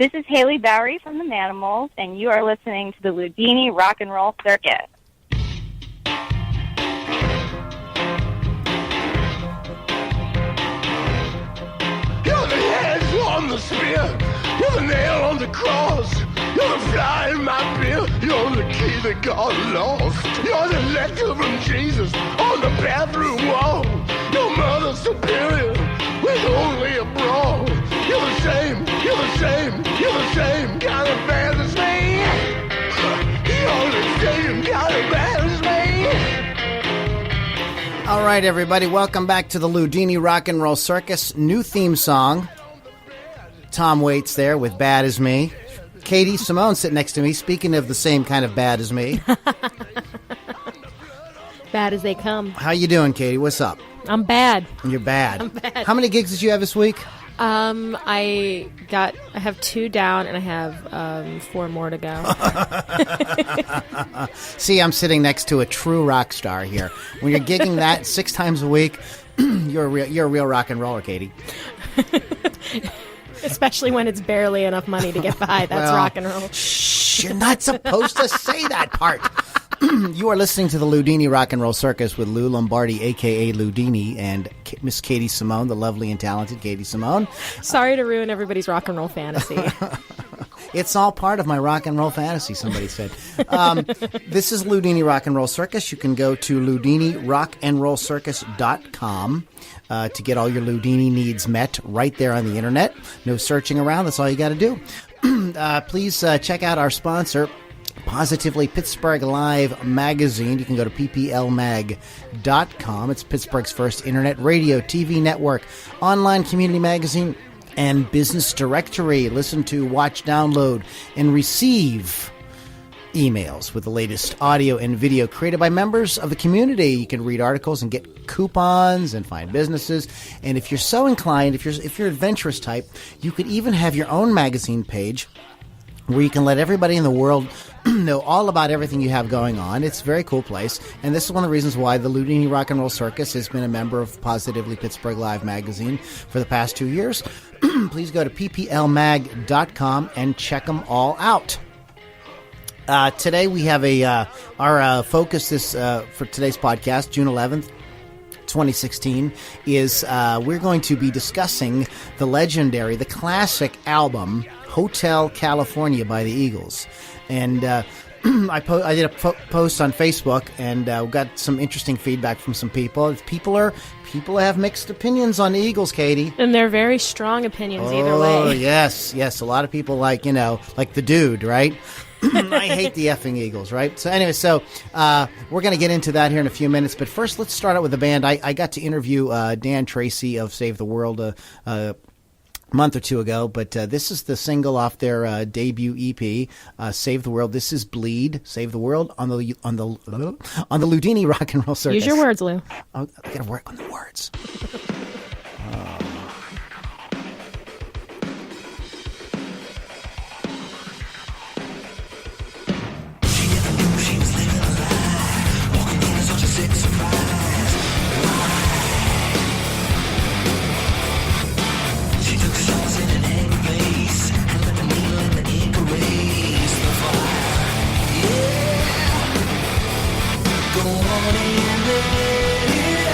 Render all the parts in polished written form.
This is Haley Bowery from the Manimals, and you are listening to the Loudini Rock and Roll Circus. You're the head on the spear, you're the nail on the cross, you're the fly in my beer, you're the key that got lost, you're the letter from Jesus on the bathroom wall, your mother's superior with only a bra. You're the same, you're the same, you're the same kind of bad as me. You're the same kind of bad as me. All right, everybody, welcome back to the Loudini Rock and Roll Circus. New theme song. Tom Waits there with Bad As Me. Katie Simone sitting next to me, speaking of the same kind of bad as me. Bad as they come. How you doing, Katie? What's up? I'm bad. You're bad. I'm bad. How many gigs did you have this week? I have 2 down and I have 4 more to go. See, I'm sitting next to a true rock star here. When you're gigging that 6 times a week, you're a real rock and roller, Katie. Especially when it's barely enough money to get by. That's rock and roll. Shh, you're not supposed to say that part. You are listening to the Loudini Rock and Roll Circus with Lou Lombardi, a.k.a. Loudini, and Miss Katie Simone, the lovely and talented Katie Simone. Sorry to ruin everybody's rock and roll fantasy. It's all part of my rock and roll fantasy, somebody said. This is Loudini Rock and Roll Circus. You can go to loudinirockandrollcircus.com to get all your Loudini needs met right there on the internet. No searching around. That's all you got to do. Please check out our sponsor, Positively Pittsburgh Live magazine. You can go to pplmag.com. It's Pittsburgh's first internet radio, TV network, online community magazine, and business directory. Listen to, watch, download, and receive emails with the latest audio and video created by members of the community. You can read articles and get coupons and find businesses. And if you're so inclined, if you're an adventurous type, you could even have your own magazine page where you can let everybody in the world know all about everything you have going on. It's a very cool place. And this is one of the reasons why the Loudini Rock and Roll Circus has been a member of Positively Pittsburgh Live magazine for the past 2 years. Please go to pplmag.com and check them all out. Today we have our focus for today's podcast, June 11th, 2016, is we're going to be discussing the classic album, Hotel California by the Eagles. And I did a post on Facebook, and got some interesting feedback from some people. People have mixed opinions on the Eagles, Katie. And they're very strong opinions either way. Oh, yes. A lot of people like the dude, right? I hate the effing Eagles, right? So anyway, we're going to get into that here in a few minutes. But first, let's start out with the band. I got to interview Dan Tracy of Save the World a month or 2 ago, but this is the single off their debut EP, Save the World. This is Bleed, Save the World on the Loudini Rock and Roll Circus. Use your words, Lou. I got to work on the words. Go on and let it out.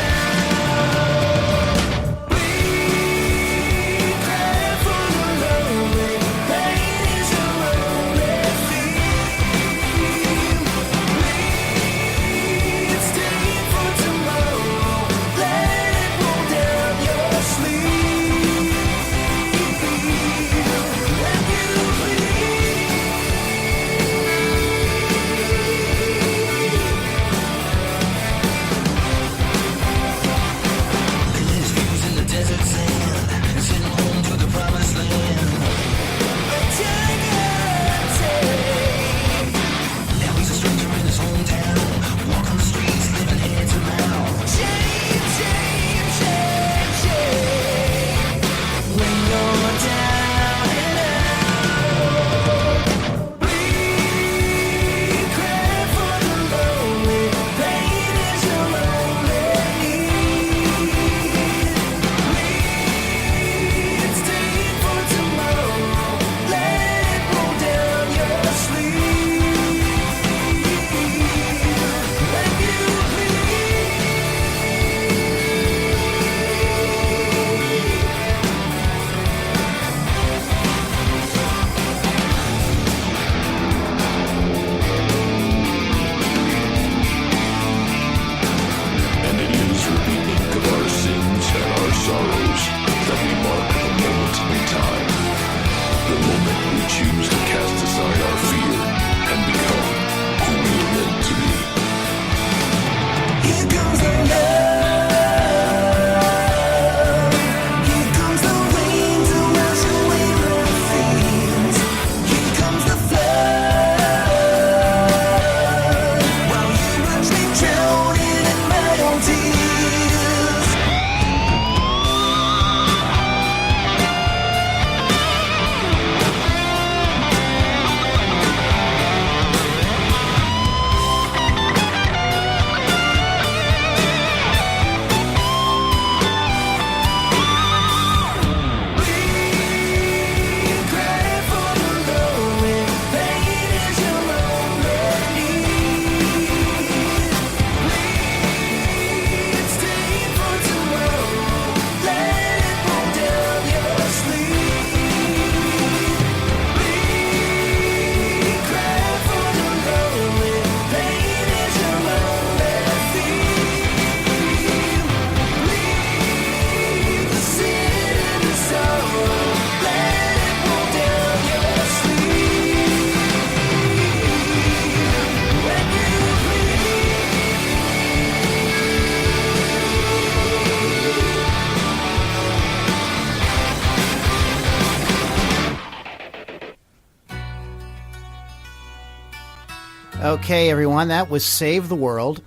Okay, everyone, that was Save the World.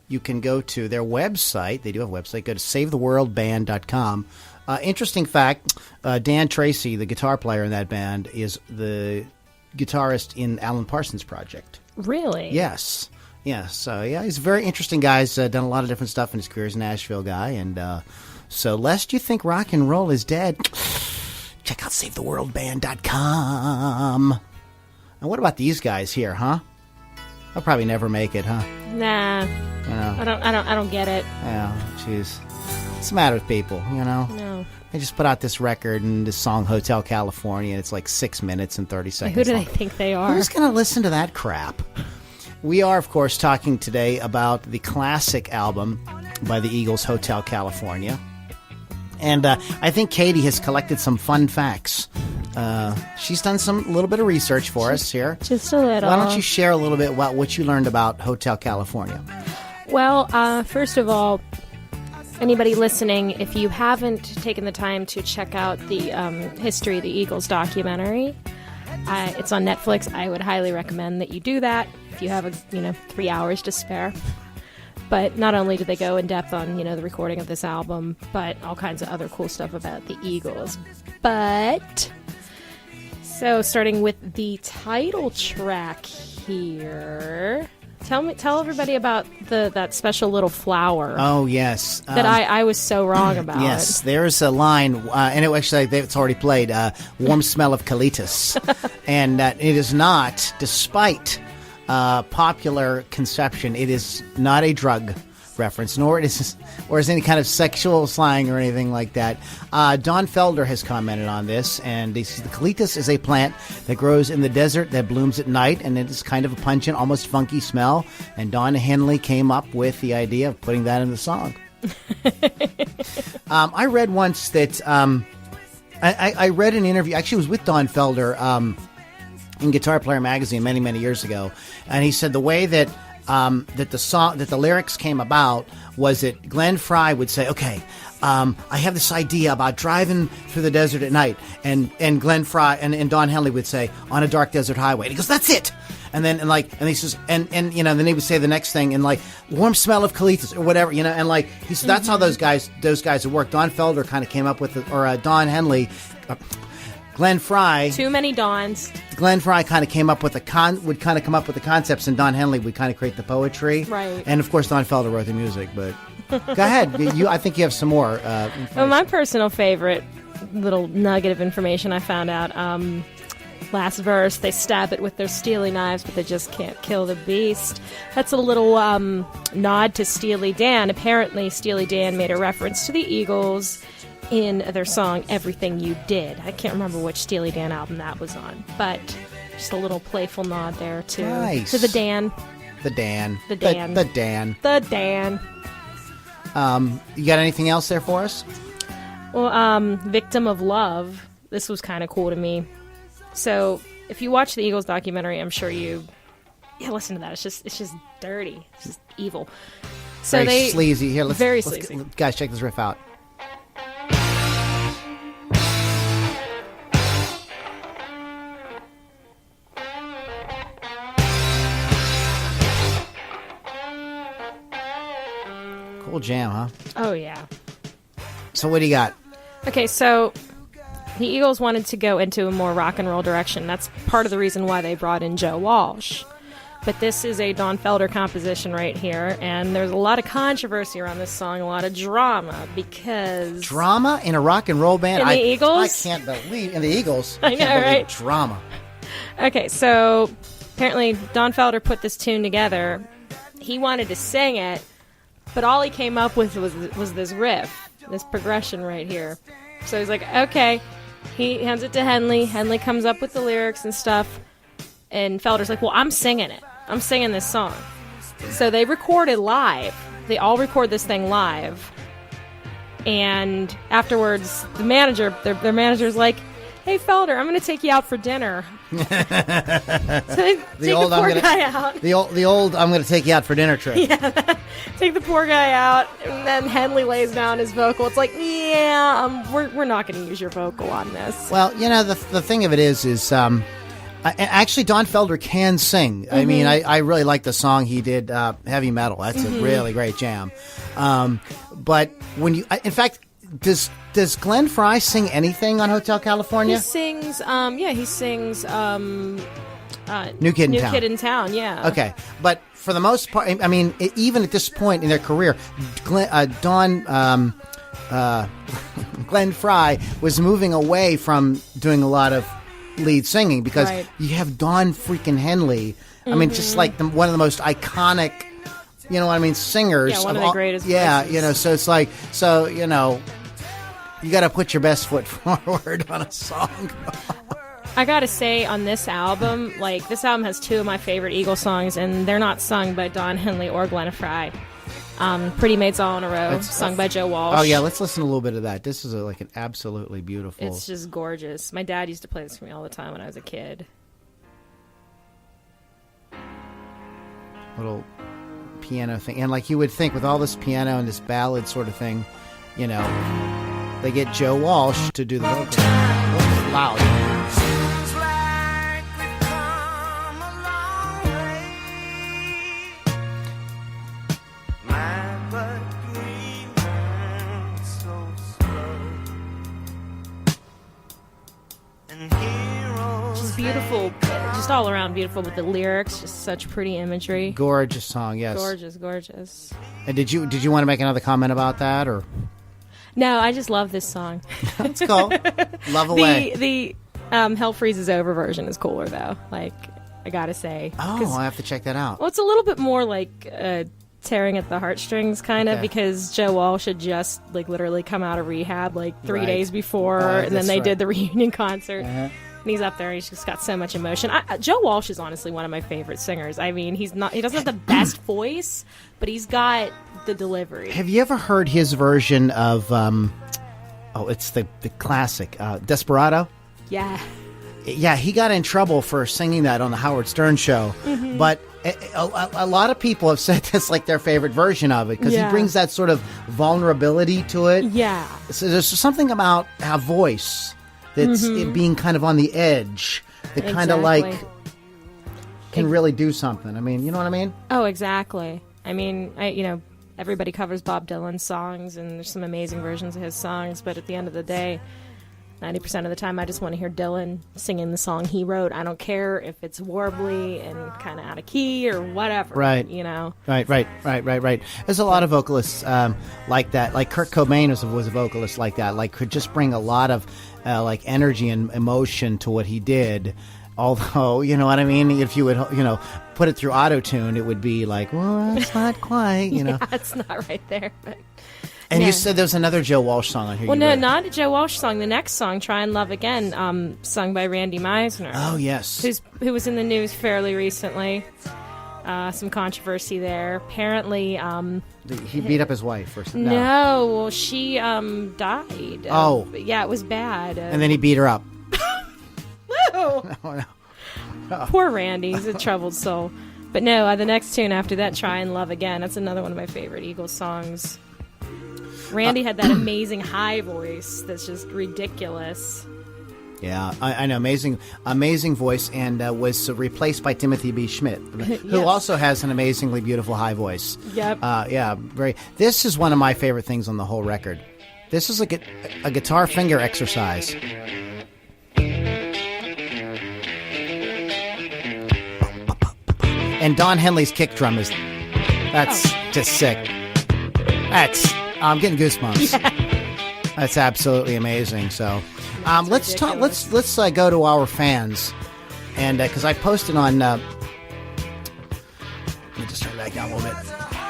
You can go to their website. They do have a website. Go to savetheworldband.com. Interesting fact, Dan Tracy, the guitar player in that band, is the guitarist in Alan Parsons' project. Really? Yes. So, he's a very interesting guy. He's done a lot of different stuff in his career. He's a Nashville guy. And so, lest you think rock and roll is dead, check out savetheworldband.com. And what about these guys here, huh? I'll probably never make it, huh? Nah. I don't get it. Yeah, jeez. What's the matter with people, No. They just put out this record and this song, Hotel California, and it's like 6 minutes and 30 seconds Who do long. they think they are? Who's going to listen to that crap? We are, of course, talking today about the classic album by the Eagles, Hotel California. And I think Katie has collected some fun facts. She's done some little bit of research for us here. Just a little. Why don't you share a little bit about what you learned about Hotel California? Well, first of all, anybody listening, if you haven't taken the time to check out the History of the Eagles documentary, it's on Netflix. I would highly recommend that you do that if you have 3 hours to spare. But not only did they go in depth on, the recording of this album, but all kinds of other cool stuff about the Eagles. But, so starting with the title track here, tell everybody about that special little flower. Oh, yes. That I was so wrong about. Yes, there's a line, and it's already played, warm smell of colitis. And it is not, despite popular conception, it is not a drug reference, nor is any kind of sexual slang or anything like that. Don Felder has commented on this, and he says the colitis is a plant that grows in the desert that blooms at night, and it is kind of a pungent, almost funky smell. And Don Henley came up with the idea of putting that in the song. I read once that I read an interview. Actually, it was with Don Felder in Guitar Player magazine many, many years ago, and he said the way that the lyrics came about was that Glenn Frey would say, "Okay, I have this idea about driving through the desert at night," and Glenn Frey and Don Henley would say, "On a dark desert highway," and he goes, "That's it." And then and he says and then he would say the next thing and warm smell of colitis or whatever, and he said that's how those guys would work. Don Felder kind of came up with Don Henley. Glenn Frey. Too many Dons. Glenn Frey kind of came up with the concepts, and Don Henley would kind of create the poetry. Right. And of course, Don Felder wrote the music. But go ahead. I think you have some more. Well, my personal favorite little nugget of information I found out. Last verse, they stab it with their Steely knives, but they just can't kill the beast. That's a little nod to Steely Dan. Apparently, Steely Dan made a reference to the Eagles in their song Everything You Did. I can't remember which Steely Dan album that was on, but just a little playful nod there to the Dan. The Dan. The Dan. The Dan. The Dan. You got anything else there for us? Well, Victim of Love. This was kind of cool to me. So, if you watch the Eagles documentary, I'm sure listen to that. It's just dirty. It's just evil. So very sleazy. Here, very sleazy. Guys, check this riff out. Cool jam, huh? Oh, yeah. So what do you got? Okay, so the Eagles wanted to go into a more rock and roll direction. That's part of the reason why they brought in Joe Walsh. But this is a Don Felder composition right here, and there's a lot of controversy around this song, a lot of drama, because... Drama in a rock and roll band? In the Eagles? I can't believe... In the Eagles? I know, right? Drama. Okay, so apparently Don Felder put this tune together. He wanted to sing it, but all he came up with was this riff, this progression right here. So he's like, okay. He hands it to Henley. Henley comes up with the lyrics and stuff. And Felder's like, well, I'm singing it. I'm singing this song. So they recorded live. They all record this thing live. And afterwards, the manager, their manager's like, hey, Felder, I'm going to take you out for dinner. So they take the poor guy out. The old I'm going to take you out for dinner trick. Yeah, take the poor guy out, and then Henley lays down his vocal. It's like, yeah, we're not going to use your vocal on this. Well, the thing of it is Actually, Don Felder can sing. I mean, I really like the song he did, Heavy Metal. That's a really great jam. But when you, in fact, does Glenn Frey sing anything on Hotel California? He sings, he snew Kid in New Town. Kid in Town, yeah. Okay, but for the most part, I mean, even at this point in their career, Glenn Frey was moving away from doing a lot of lead singing because you have Don freaking Henley. I mean, just like one of the most iconic, you know what I mean, singers. Yeah, one of the greatest Yeah, voices. you know, so it's like, you know, you got to put your best foot forward on a song. I gotta say, on this album, this album has two of my favorite Eagles songs, and they're not sung by Don Henley or Glenn Frey. Pretty Maids All in a Row, sung by Joe Walsh. Oh, yeah, let's listen to a little bit of that. This is like an absolutely beautiful... It's just gorgeous. My dad used to play this for me all the time when I was a kid. Little piano thing. And like you would think with all this piano and this ballad sort of thing, you know, they get Joe Walsh to do the vocals. Oh, loud. Beautiful, just all around beautiful with the lyrics, just such pretty imagery. Gorgeous song, yes. Gorgeous. And did you want to make another comment about that, or? No, I just love this song. Let's go. Love away. The Hell Freezes Over version is cooler though. Like, I gotta say. Oh, I have to check that out. Well, it's a little bit more like tearing at the heartstrings, kind of, because Joe Walsh had just literally come out of rehab 3 days before, and then they did the reunion concert. Uh-huh. And he's up there, and he's just got so much emotion. Joe Walsh is honestly one of my favorite singers. I mean, he doesn't have the best voice, but he's got the delivery. Have you ever heard his version of, it's the classic, Desperado? Yeah. Yeah, he got in trouble for singing that on the Howard Stern show, but a lot of people have said that's like their favorite version of it, because he brings that sort of vulnerability to it. Yeah. So there's something about a voice that's it being kind of on the edge that kind of can really do something. I mean, you know what I mean? Oh, exactly. I mean, everybody covers Bob Dylan's songs, and there's some amazing versions of his songs, but at the end of the day, 90% of the time I just want to hear Dylan singing the song he wrote. I don't care if it's warbly and kind of out of key or whatever. Right. You know? Right. There's a lot of vocalists like that. Like Kurt Cobain was a vocalist like that. Like, could just bring a lot of energy and emotion to what he did. Although, you know what I mean? If you would, put it through auto-tune, it would be like, well, it's not quite, Yeah, it's not right there, but... And you said there was another Joe Walsh song on here. Well, no, not a Joe Walsh song. The next song, Try and Love Again, sung by Randy Meisner. Oh, yes. Who was in the news fairly recently. Some controversy there. Apparently... he beat up his wife or something. No, well, she died. Oh. Yeah, it was bad. And then he beat her up. No. No. Poor Randy. He's a troubled soul. But no, the next tune after that, Try and Love Again. That's another one of my favorite Eagles songs. Randy had that amazing high voice that's just ridiculous. Yeah, I know. Amazing voice, and was replaced by Timothy B. Schmidt, who Yes. also has an amazingly beautiful high voice. Yep. This is one of my favorite things on the whole record. This is a guitar finger exercise. And Don Henley's kick drum that's just sick. I'm getting goosebumps. Yeah. That's absolutely amazing. So, let's talk. Let's go to our fans, and because I posted on. Let me just turn it back down a little bit.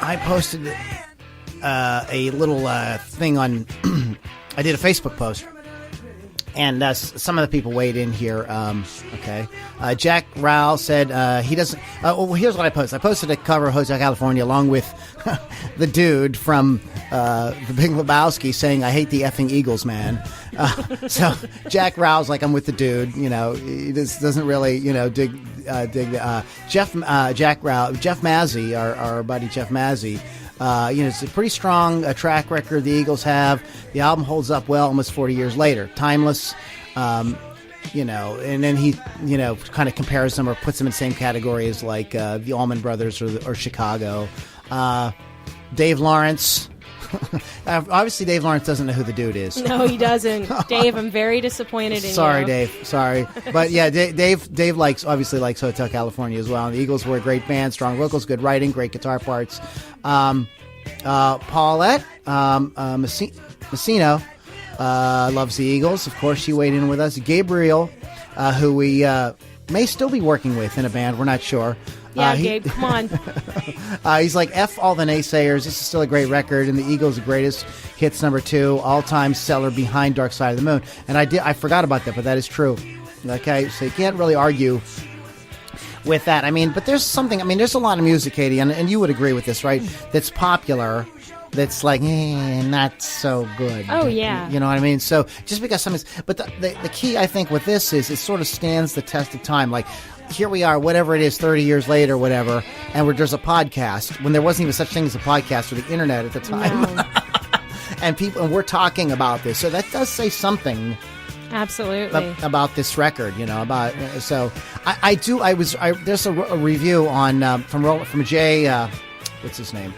I posted a little thing on. I did a Facebook post. And some of the people weighed in here. Okay. Jack Rowell said he doesn't... well, here's what I posted. I posted a cover of Hotel California along with the dude from The Big Lebowski saying, I hate the effing Eagles, man. So Jack Rowell's like, I'm with the dude. He just doesn't really, dig Jeff Mazzy, our buddy Jeff Mazzy. It's a pretty strong track record the Eagles have. The album holds up well almost 40 years later. Timeless. and then he, kind of compares them or puts them in the same category as like the Allman Brothers or Chicago. Dave Lawrence. Obviously, Dave Lawrence doesn't know who the dude is. No, he doesn't. Dave, I'm very disappointed in you. Sorry, Dave. Sorry. But yeah, Dave obviously likes Hotel California as well. And the Eagles were a great band, strong vocals, good writing, great guitar parts. Paulette Messino loves the Eagles. Of course, she weighed in with us. Gabriel, who we may still be working with in a band. We're not sure. Yeah, Gabe, come on. He's like, F all the naysayers. This is still a great record, and the Eagles' greatest hits #2, all-time seller behind Dark Side of the Moon. And I forgot about that, but that is true. Okay, so you can't really argue with that. I mean, but there's a lot of music, Katie, and you would agree with this, right? That's popular. That's like, not so good. Oh, yeah. You know what I mean? So just because something's... But the key, I think, with this is it sort of stands the test of time. Like, here we are, whatever it is, 30 years later, whatever, and there's a podcast when there wasn't even such thing as a podcast or the internet at the time. No. and we're talking about this. So that does say something... Absolutely. About this record, so there's a review on from Jay, what's his name?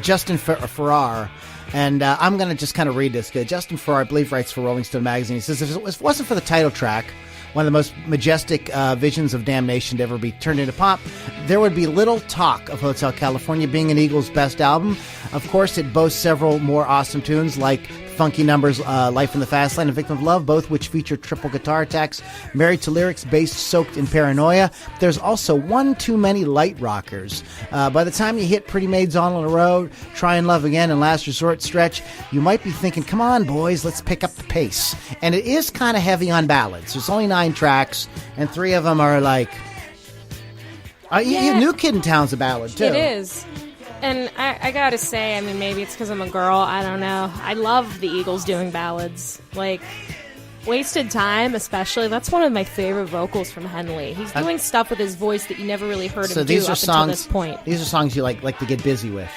Justin Farrar, and I'm going to just kind of read this. Justin Farrar, I believe, writes for Rolling Stone magazine. He says, if it wasn't for the title track, one of the most majestic visions of damnation to ever be turned into pop, there would be little talk of Hotel California being an Eagles' best album. Of course, it boasts several more awesome tunes like funky numbers, Life in the Fast Lane and Victim of Love, both which feature triple guitar attacks, married to lyrics soaked in paranoia. There's also one too many light rockers. By the time you hit Pretty Maids on the Road, Try and Love Again, and Last Resort Stretch, you might be thinking, come on, boys, let's pick up the pace. And it is kind of heavy on ballads. There's only 9 tracks, and 3 of them are like... New Kid in Town's a ballad, too. It is. And I gotta say, I mean, maybe it's because I'm a girl, I don't know. I love the Eagles doing ballads. Like, Wasted Time, especially, that's one of my favorite vocals from Henley. He's doing stuff with his voice that you never really heard him do until this point. These are songs you like to get busy with.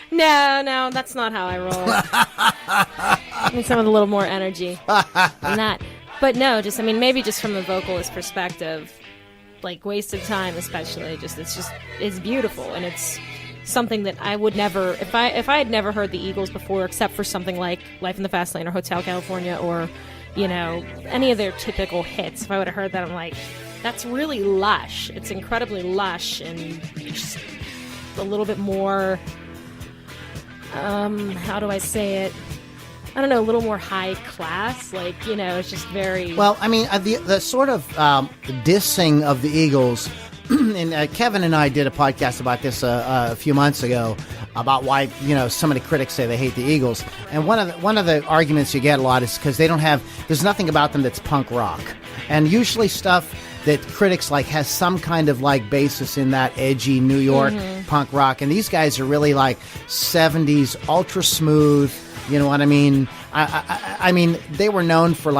No, that's not how I roll. I need someone with a little more energy than that. But no, maybe just from a vocalist perspective, like Wasted Time especially, it's beautiful, and it's something that I would never, if I had never heard the Eagles before, except for something like Life in the Fast Lane or Hotel California or, any of their typical hits, if I would have heard that, I'm like, that's really lush. It's incredibly lush and just a little bit more, how do I say it? I don't know, a little more high class, it's just very... Well, I mean, the sort of dissing of the Eagles, and Kevin and I did a podcast about this a few months ago, about why, so many critics say they hate the Eagles. And one of the arguments you get a lot is because there's nothing about them that's punk rock. And usually stuff that critics like has some kind of basis in that edgy New York punk rock. And these guys are really like 70s, ultra smooth. You know what I mean? I mean, they were known for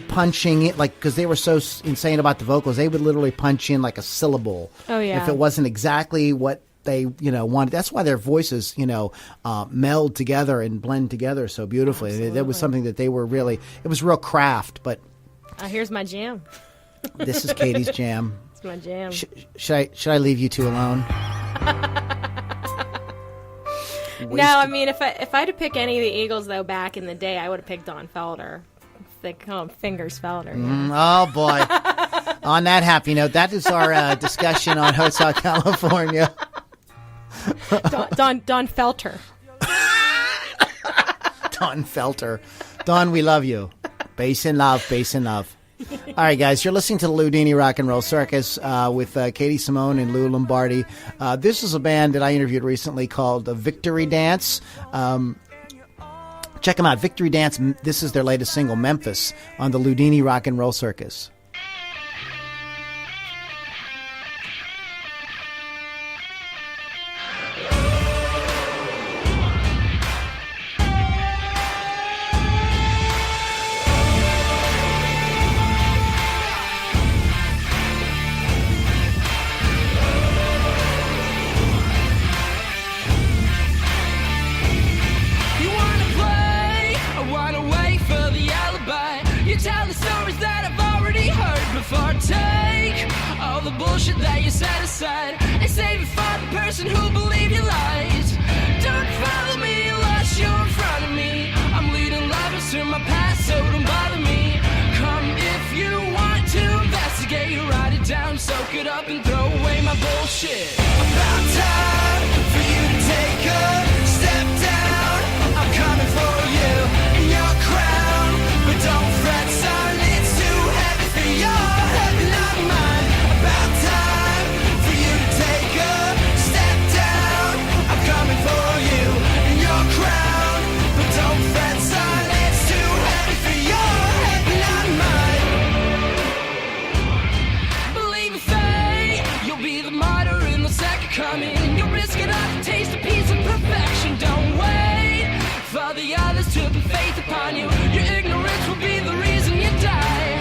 punching it, because they were so insane about the vocals. They would literally punch in a syllable. Oh yeah. If it wasn't exactly what they wanted. That's why their voices meld together and blend together so beautifully. Absolutely. That was something that they were really. It was real craft. But here's my jam. This is Katie's jam. It's my jam. Should I leave you two alone? No, I mean, if I had to pick any of the Eagles, though, back in the day, I would have picked Don Felder. They call him Fingers Felder. Oh, boy. On that happy note, that is our discussion on Hotel California. Don Felter. Don Felter. Don, we love you. Bass in love, bass in love. All right, guys, you're listening to the Loudini Rock and Roll Circus with Katie Simone and Lou Lombardi. This is a band that I interviewed recently called Victory Dance. Check them out, Victory Dance. This is their latest single, Memphis, on the Loudini Rock and Roll Circus. You wanna play? I wanna wait for the alibi. You tell the stories that I've already heard before. Take all the bullshit that you set aside and save it for the person who believe your lies. Don't follow me unless you're in front of me. I'm leading lovers to my past, so don't bother me. Come if you want to investigate, write it down, soak it up, and throw away my bullshit. About time for you to take a step down. I'm coming for you in your crown, but don't fret, son, it's too heavy for your heavy, not mine. About time for you to take a step down. I'm coming for you in your crown, but don't fret, son, it's too heavy for your heavy, not mine. Believe in fate, you'll be the martyr in the second coming. You'll risk it all to taste a piece of perfection. Don't wait for the others to put faith upon you. Your ignorance will be the reason you die.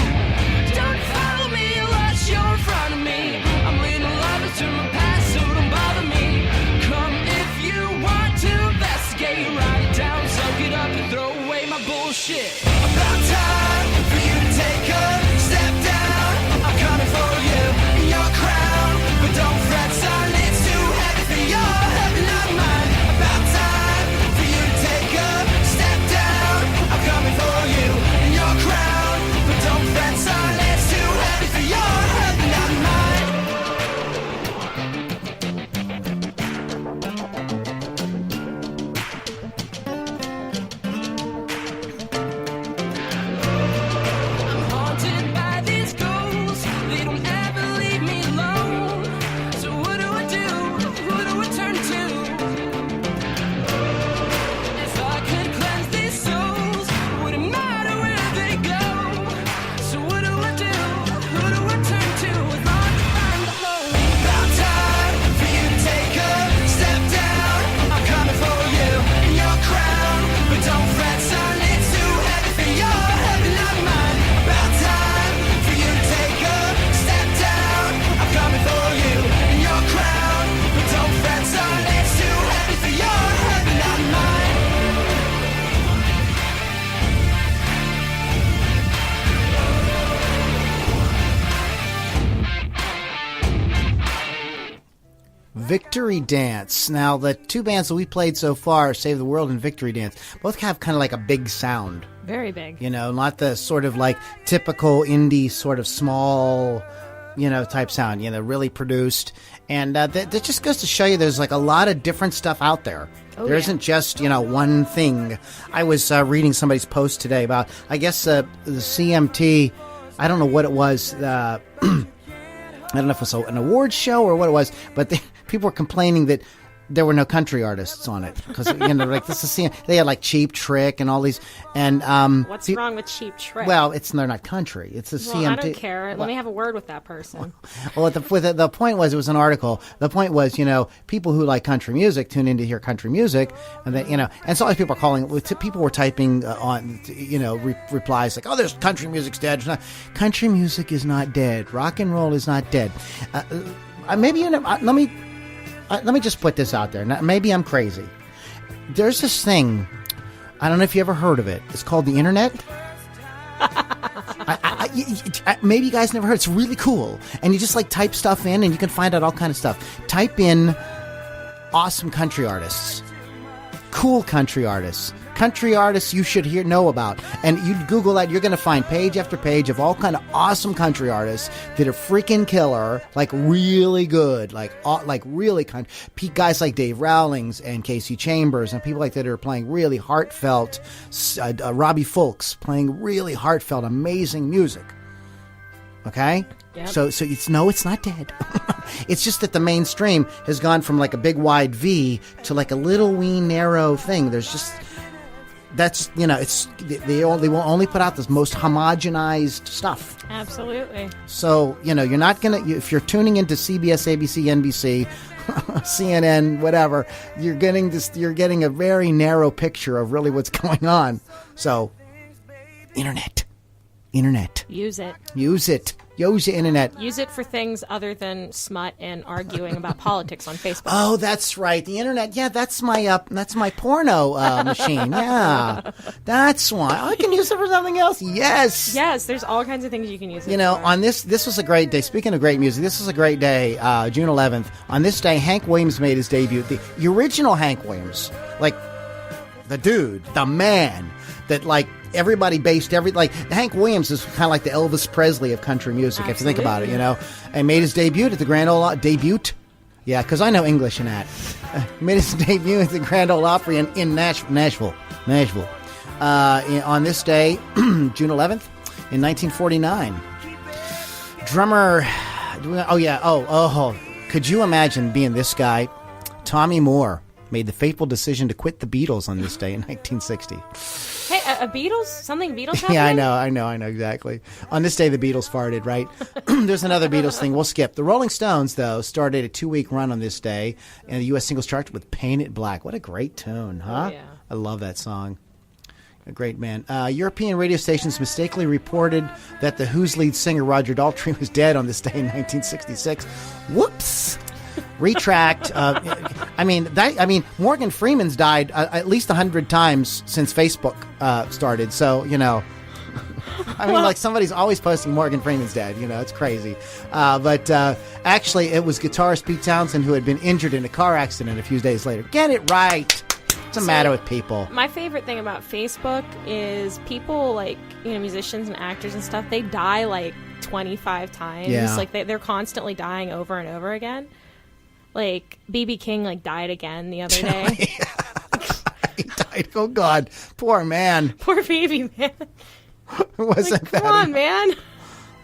Don't follow me unless you're in front of me. I'm leading lovers to my past, so don't bother me. Come if you want to investigate, write it down, soak it up, and throw away my bullshit. About time for you to take a step down. I'm coming for you in your crown, but don't fret, son, it's too heavy for your heavy, not mine. About time for you to take a step down. I'm coming for you in your crown, but don't fret, son, it's too heavy for your heavy, not mine. I'm haunted by these ghosts. They don't ever leave me alone. So what do I do? Who do I turn to? If I could cleanse these souls, wouldn't matter where they go. So what do I do? Who do I turn to? It's hard to find the home. About time for you to take a step down. I'm coming for you in your crown, but don't fret, son, it's too heavy for your heavy, not mine. About time for you to take a step down. I'm coming for you in your crown, but don't fret, son, it's too heavy for your heavy, not mine. Victory Dance. Now, the two bands that we played so far, Save the World and Victory Dance, both have kind of like a big sound. Very big. You know, not the sort of like typical indie sort of small, you know, type sound, you know, really produced. And that just goes to show you there's like a lot of different stuff out there. Oh, there yeah. isn't just, you know, one thing. I was reading somebody's post today about, I guess, the CMT, I don't know what it was, I don't know if it was an awards show or what it was, but people were complaining that there were no country artists on it because, you know, like this is they had like Cheap Trick and all these, and What's wrong with Cheap Trick? well, they're not country. It's a Well, CMT. I don't care. Let me have a word with that person. Well, the point was, it was an article. The point was, you know, people who like country music tune in to hear country music, and then, you know, and so people are calling. People were typing on, you know, replies like, "Oh, there's country music's dead." It's not, country music is not dead. Rock and roll is not dead. Maybe you know. Let me just put this out there. Now, maybe I'm crazy. There's this thing. I don't know if you ever heard of it. It's called the internet. Maybe you guys never heard. It's really cool. And you just like type stuff in and you can find out all kind of stuff. Type in awesome country artists. Cool country artists. Country artists you should know about. And you Google that, you're going to find page after page of all kind of awesome country artists that are freaking killer, like really good, like really kind. Guys like Dave Rawlings and Casey Chambers and people like that are playing really heartfelt, Robbie Fulks playing really heartfelt, amazing music. Okay? Yep. So it's not dead. It's just that the mainstream has gone from like a big wide V to like a little wee narrow thing. There's just... That's, you know, it's they will only put out the most homogenized stuff. Absolutely. So, you know, you're not going to, if you're tuning into CBS, ABC, NBC, CNN, whatever, you're getting a very narrow picture of really what's going on. So, internet. Use it. Use it. Use the internet. Use it for things other than smut and arguing about politics on Facebook. Oh, that's right. The internet. Yeah, that's my porno machine. Yeah, that's why I can use it for something else. Yes. Yes, there's all kinds of things you can use it You know, for. on this was a great day. Speaking of great music, this was a great day. June 11th. On this day, Hank Williams made his debut. The original Hank Williams, like the dude, the man that like. Everybody based Hank Williams is kind of like the Elvis Presley of country music, if you think about it, you know. And made his debut at the Grand Ole Opry. Yeah, because I know English in that. Made his debut at the Grand Ole Opry in Nashville. On this day, June 11th, in 1949. Drummer. Could you imagine being this guy? Tommy Moore made the fateful decision to quit the Beatles on this day in 1960. Hey, a Beatles? Something Beatles happening? Yeah, I know, exactly. On this day, the Beatles farted, right? There's another Beatles thing. We'll skip. The Rolling Stones, though, started a 2-week run on this day in the U.S. singles chart with Paint It Black. What a great tune, huh? Oh, yeah. I love that song. A great man. European radio stations mistakenly reported that the Who's lead singer, Roger Daltrey, was dead on this day in 1966. Whoops! Retract. Morgan Freeman's died at least 100 times since Facebook started. So, you know, like somebody's always posting Morgan Freeman's dead. You know, it's crazy. But actually, it was guitarist Pete Townsend who had been injured in a car accident a few days later. Get it right. What's the matter with people? My favorite thing about Facebook is people like, you know, musicians and actors and stuff, they die like 25 times. Yeah. Like they're constantly dying over and over again. Like B.B. King like died again the other day. He died. Oh God, poor man. Poor baby man. Wasn't Come on, man.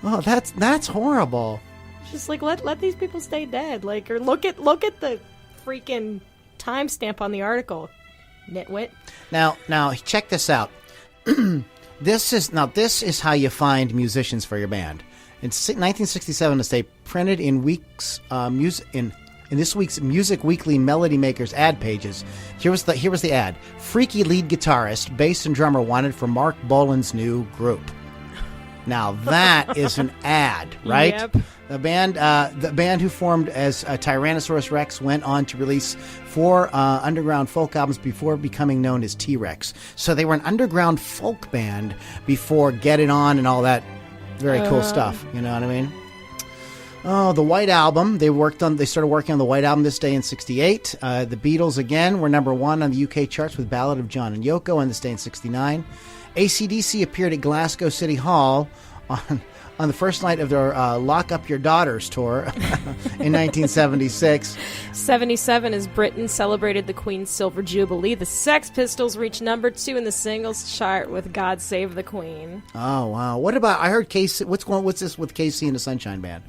Oh, that's horrible. Just like let these people stay dead. Like, or look at the freaking timestamp on the article, nitwit. Now check this out. This is how you find musicians for your band. In 1967, they printed in in this week's Music Weekly Melody Makers ad pages. Here was the ad: freaky lead guitarist, bass and drummer wanted for Mark Bolan's new group. Now that is an ad, right? Yep. The band who formed as Tyrannosaurus Rex went on to release 4 underground folk albums before becoming known as T-Rex. So they were an underground folk band before Get It On and all that very cool stuff. You know what I mean? Oh, the White Album. They started working on the White Album this day in 1968. The Beatles, again, were number 1 on the UK charts with Ballad of John and Yoko on this day in 1969. AC/DC appeared at Glasgow City Hall on the first night of their Lock Up Your Daughters tour in 1976. 77 as Britain celebrated the Queen's Silver Jubilee. The Sex Pistols reached number 2 in the singles chart with God Save the Queen. Oh, wow. What about, I heard Casey, what's this with Casey and the Sunshine Band?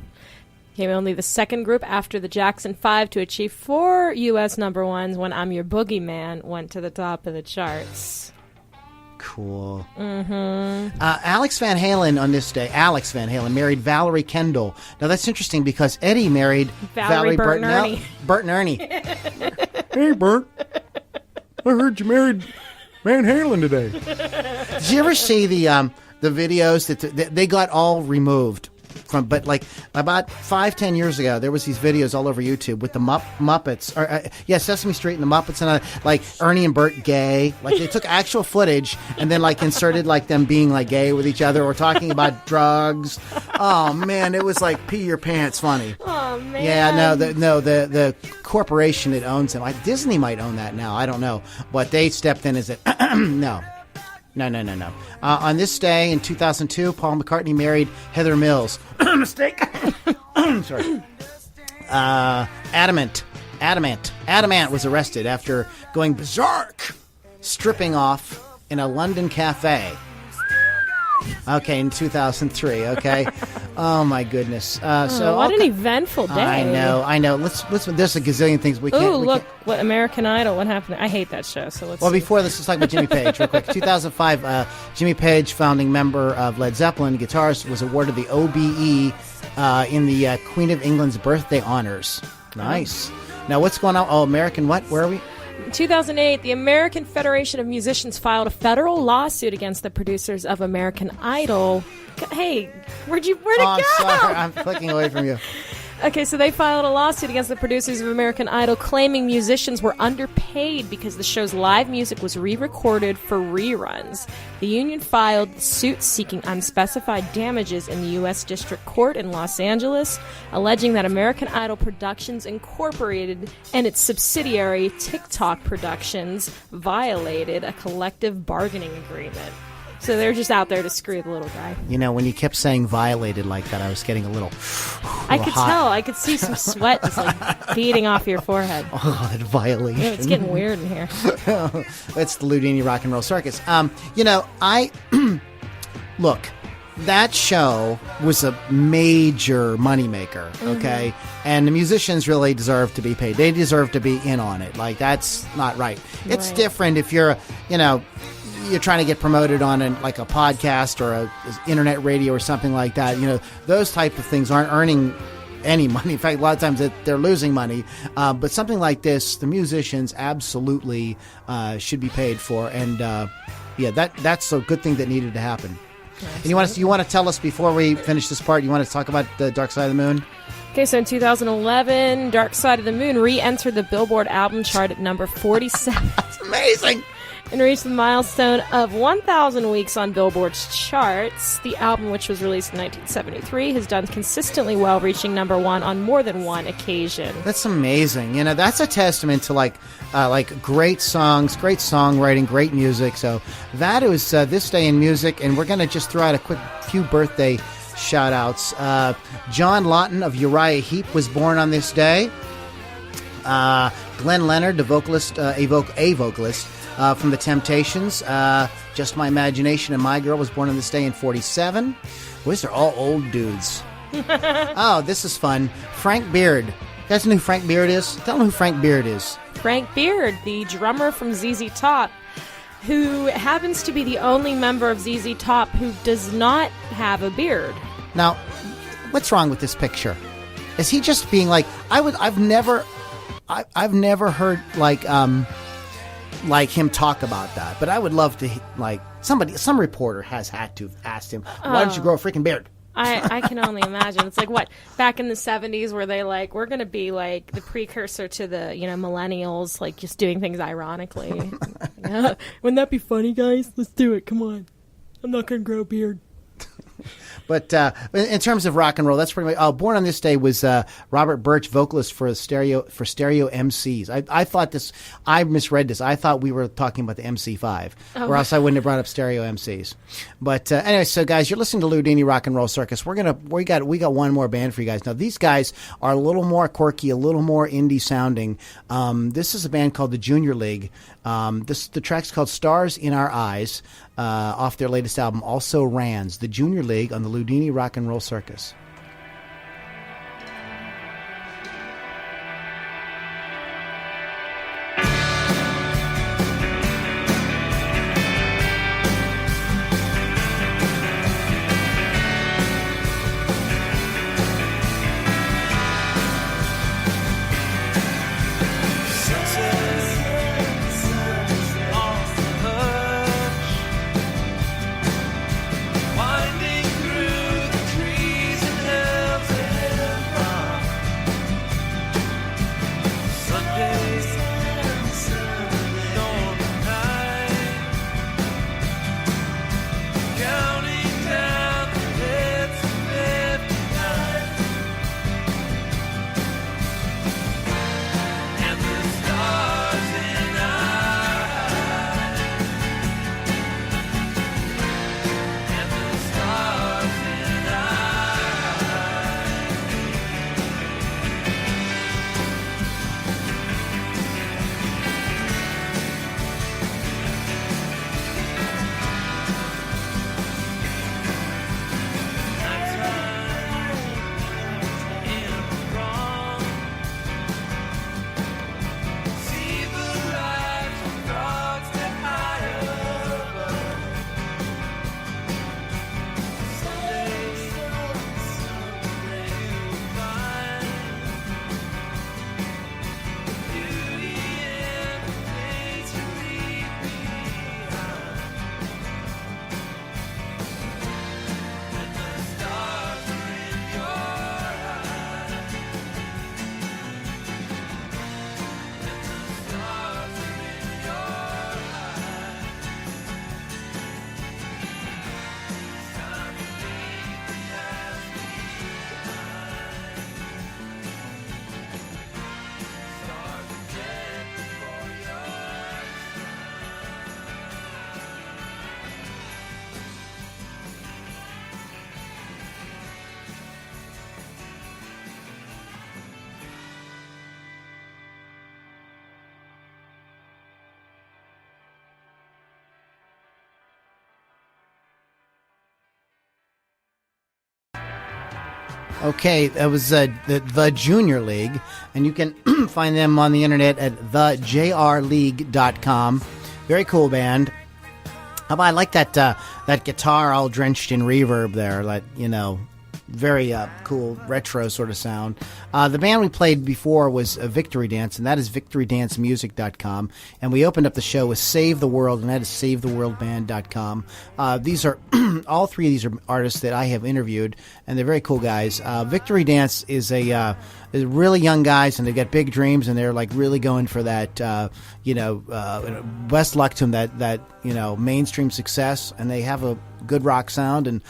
Came only the second group after the Jackson 5 to achieve 4 U.S. number 1s when I'm Your Boogeyman went to the top of the charts. Cool. Mm-hmm. Alex Van Halen on this day. Alex Van Halen married Valerie Kendall. Now that's interesting because Eddie married Valerie Bert and Ernie. Bert and Ernie. Hey, Bert. I heard you married Van Halen today. Did you ever see the videos that they got all removed? But like about 5-10 years ago, there was these videos all over YouTube with the Muppets, or Sesame Street and the Muppets, and like Ernie and Bert gay. Like they took actual footage and then like inserted like them being like gay with each other or talking about drugs. Oh man, it was like pee your pants funny. Oh man. Yeah, the corporation that owns them, like Disney might own that now. I don't know, but they stepped in as no. On this day in 2002, Paul McCartney married Heather Mills. Mistake. Sorry. Adamant was arrested after going berserk, stripping off in a London cafe. Okay, in 2003. Okay. Oh my goodness. What an eventful day. I know. Let's. There's a gazillion things we can't. Ooh, look, what American Idol? What happened? I hate that show. So let's. Well, before this, let's talk about Jimmy Page real quick. 2005, Jimmy Page, founding member of Led Zeppelin, guitarist, was awarded the OBE in the Queen of England's birthday honors. Nice. Now, what's going on? Oh, American what? Where are we? In 2008, the American Federation of Musicians filed a federal lawsuit against the producers of American Idol. Hey, where'd it go? I'm sorry. I'm clicking away from you. Okay, so they filed a lawsuit against the producers of American Idol claiming musicians were underpaid because the show's live music was re-recorded for reruns. The union filed the suit seeking unspecified damages in the U.S. District Court in Los Angeles, alleging that American Idol Productions Incorporated and its subsidiary TikTok Productions violated a collective bargaining agreement. So they're just out there to screw the little guy. You know, when you kept saying violated like that, I was getting a little I could hot. tell. I could see some sweat just like beading off your forehead. Oh, that violation. Yeah, it's getting weird in here. It's the Loudini Rock and Roll Circus. You know, look, that show was a major moneymaker, okay? And the musicians really deserve to be paid. They deserve to be in on it. Like, that's not right. It's Right. different if you're, you're trying to get promoted on like a podcast or a internet radio or something like that. You know, those type of things aren't earning any money. In fact, a lot of times they're losing money. But something like this, the musicians absolutely should be paid for. And that's a good thing that needed to happen. And you want to tell us before we finish this part? You want to talk about the Dark Side of the Moon? Okay, so in 2011, Dark Side of the Moon re-entered the Billboard album chart at number 47. That's amazing. And reached the milestone of 1,000 weeks on Billboard's charts. The album, which was released in 1973, has done consistently well, reaching number one on more than one occasion. That's amazing. You know, that's a testament to like great songs, great songwriting, great music. So that is This Day in Music, and we're going to just throw out a quick few birthday shout-outs. John Lawton of Uriah Heep was born on this day. Glenn Leonard, the vocalist, a vocalist from The Temptations. Just My Imagination and My Girl was born on this day in 1947. Boys, they're all old dudes. Oh, this is fun. Frank Beard. You guys know who Frank Beard is? Tell them who Frank Beard is. Frank Beard, the drummer from ZZ Top, who happens to be the only member of ZZ Top who does not have a beard. Now, what's wrong with this picture? Is he just being like, I've never heard like him talk about that, but I would love to, like, some reporter has had to have asked him, why don't you grow a freaking beard? I can only imagine. It's like, what, back in the 70s where they like, we're going to be like the precursor to the, millennials, like just doing things ironically. Wouldn't that be funny, guys? Let's do it. Come on. I'm not going to grow a beard. But in terms of rock and roll, that's pretty much. Born on this day was Robert Birch, vocalist for Stereo MCs. I thought this. I misread this. I thought we were talking about the MC5, or else I wouldn't have brought up Stereo MCs. But anyway, so guys, you're listening to Loudini Rock and Roll Circus. We got one more band for you guys. Now these guys are a little more quirky, a little more indie sounding. This is a band called the Junior League. The track's called Stars in Our Eyes, off their latest album, Also Rans, the Junior League on the Loudini Rock and Roll Circus. Winding through the trees and Okay, that was the Junior League, and you can find them on the internet at thejrleague.com. Very cool band. I like that guitar all drenched in reverb there, like, very cool retro sort of sound. The band we played before was Victory Dance, and that is victorydancemusic.com. And we opened up the show with Save the World, and that is savetheworldband.com. These are all three of these are artists that I have interviewed, and they're very cool guys. Victory Dance is is really young guys, and they've got big dreams, and they're like really going for that. Best luck to them. That mainstream success, and they have a good rock sound, and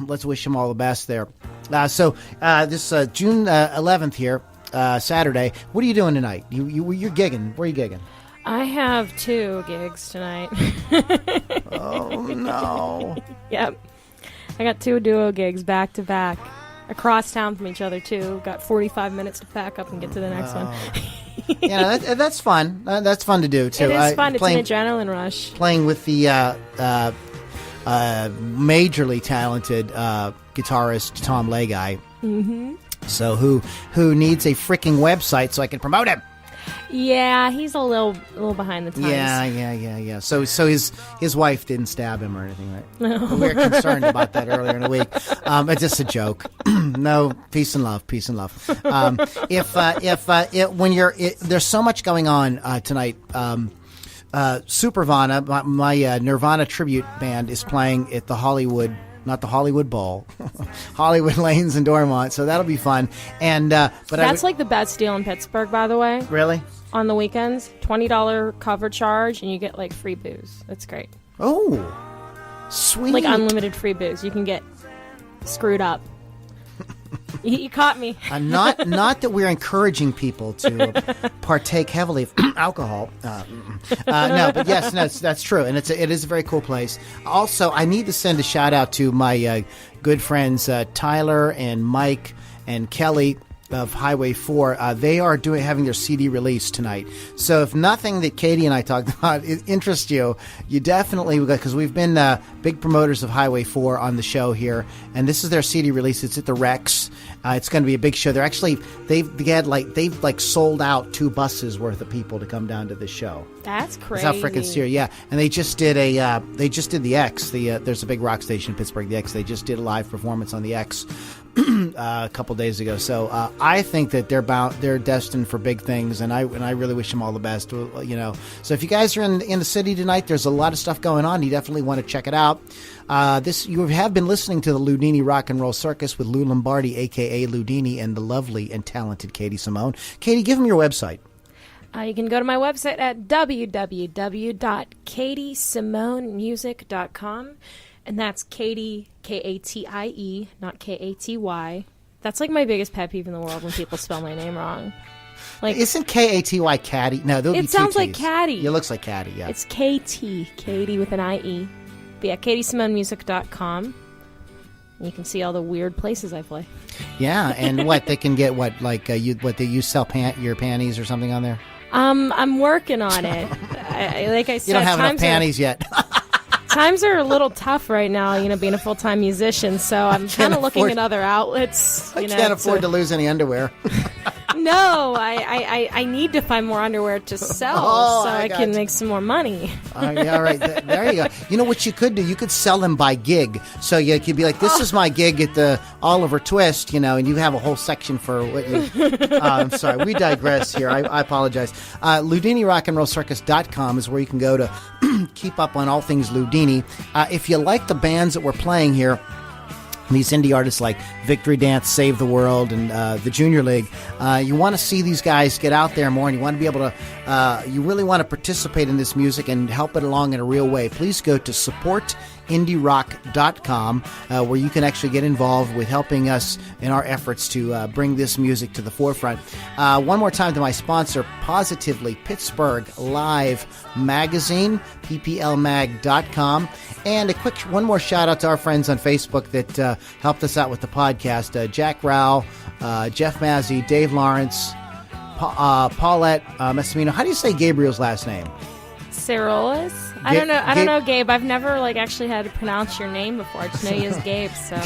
let's wish them all the best there. So this June 11th here, Saturday. What are you doing tonight? You're gigging. Where are you gigging? I have 2 gigs tonight. Oh no! Yep, I got 2 duo gigs back to back, across town from each other too. Got 45 minutes to pack up and get to the next one. Yeah, that's fun. That's fun to do too. It is fun. It's an adrenaline rush. Playing with the majorly talented guitarist Tom Legay. Mm-hmm. So who needs a freaking website so I can promote him? Yeah, he's a little behind the times. Yeah. So his wife didn't stab him or anything, right? No. We were concerned about that earlier in the week. It's just a joke. No, peace and love. When there's so much going on tonight. Supervana, my Nirvana tribute band, is playing at the Hollywood. Not the Hollywood Bowl, Hollywood Lanes in Dormont. So that'll be fun. And that's like the best deal in Pittsburgh, by the way. Really? On the weekends, $20 cover charge, and you get like free booze. That's great. Oh, sweet! Like unlimited free booze. You can get screwed up. You caught me. Not that we're encouraging people to partake heavily of alcohol. No, but yes, that's true, and it is a very cool place. Also, I need to send a shout out to my good friends Tyler and Mike and Kelly of Highway 4. They are having their CD release tonight. So if nothing that Katie and I talked about interests you, you definitely, because we've been big promoters of Highway 4 on the show here, and this is their CD release. It's at the Rex. It's going to be a big show. They're actually they've sold out 2 buses worth of people to come down to this show. That's crazy. That's how freaking serious. Yeah, and they just did the X. There's a big rock station in Pittsburgh, the X. They just did a live performance on the X a couple days ago. So I think that they're destined for big things, and I really wish them all the best. So if you guys are in the city tonight, there's a lot of stuff going on. You definitely want to check it out. You have been listening to the Loudini Rock and Roll Circus with Lou Lombardi, aka Loudini, and the lovely and talented Katie Simone. Katie, give them your website. You can go to my website at www.katiesimonemusic.com. And that's Katie, Katie, not Katy. That's like my biggest pet peeve in the world when people spell my name wrong. Like, isn't Katy Caddy? No, it sounds like Caddy. It looks like Caddy, yeah. It's KT, Katie with an IE. But yeah, Katiesimonemusic.com. You can see all the weird places I play. Yeah, and what they can get? What you sell your panties or something on there? I'm working on it. Like I said, you don't have enough panties yet. Times are a little tough right now, being a full-time musician, so I'm kind of looking at other outlets. I can't afford to lose any underwear. No, I need to find more underwear to sell so I can make some more money. Yeah, all right. There you go. You know what you could do? You could sell them by gig. So you could be like, this is my gig at the Oliver Twist, and you have a whole section for what you... I'm sorry. We digress here. I apologize. LoudiniRockandRollCircus.com is where you can go to keep up on all things Loudini. If you like the bands that we're playing here, these indie artists like Victory Dance, Save the World, and the Junior League, you want to see these guys get out there more, and you want to be able to, you really want to participate in this music and help it along in a real way. Please go to supportindierock.com, where you can actually get involved with helping us in our efforts to bring this music to the forefront. One more time to my sponsor, Positively Pittsburgh Live Magazine, pplmag.com. And one more shout out to our friends on Facebook that helped us out with the podcast. Jack Rao, Jeff Mazzi, Dave Lawrence, Paulette Massimino. How do you say Gabriel's last name? Sarolis. I don't know, Gabe. I've never actually had to pronounce your name before. I just know you as Gabe. So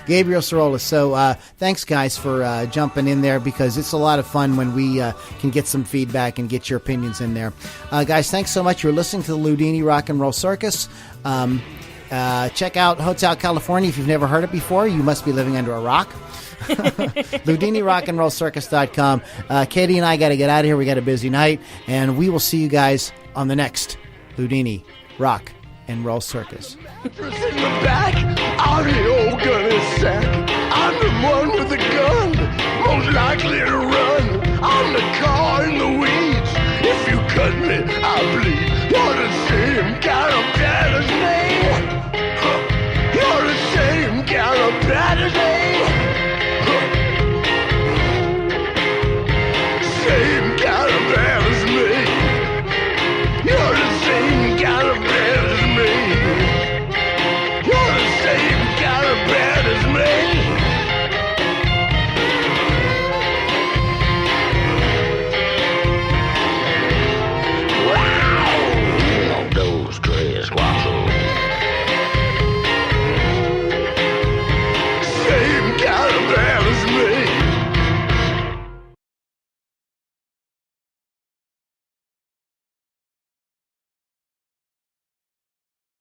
Gabriel Sorolis. So thanks, guys, for jumping in there, because it's a lot of fun when we can get some feedback and get your opinions in there. Guys, thanks so much. You're listening to the Loudini Rock and Roll Circus. Check out Hotel California if you've never heard it before. You must be living under a rock. LoudiniRockandRollCircus.com. Katie and I got to get out of here. We got a busy night, and we will see you guys on the next Loudini Rock and Roll Circus. In the back, I'm the old gunny sack. I'm the one with the gun, most likely to run. I'm the car in the weeds. If you cut me, I bleed.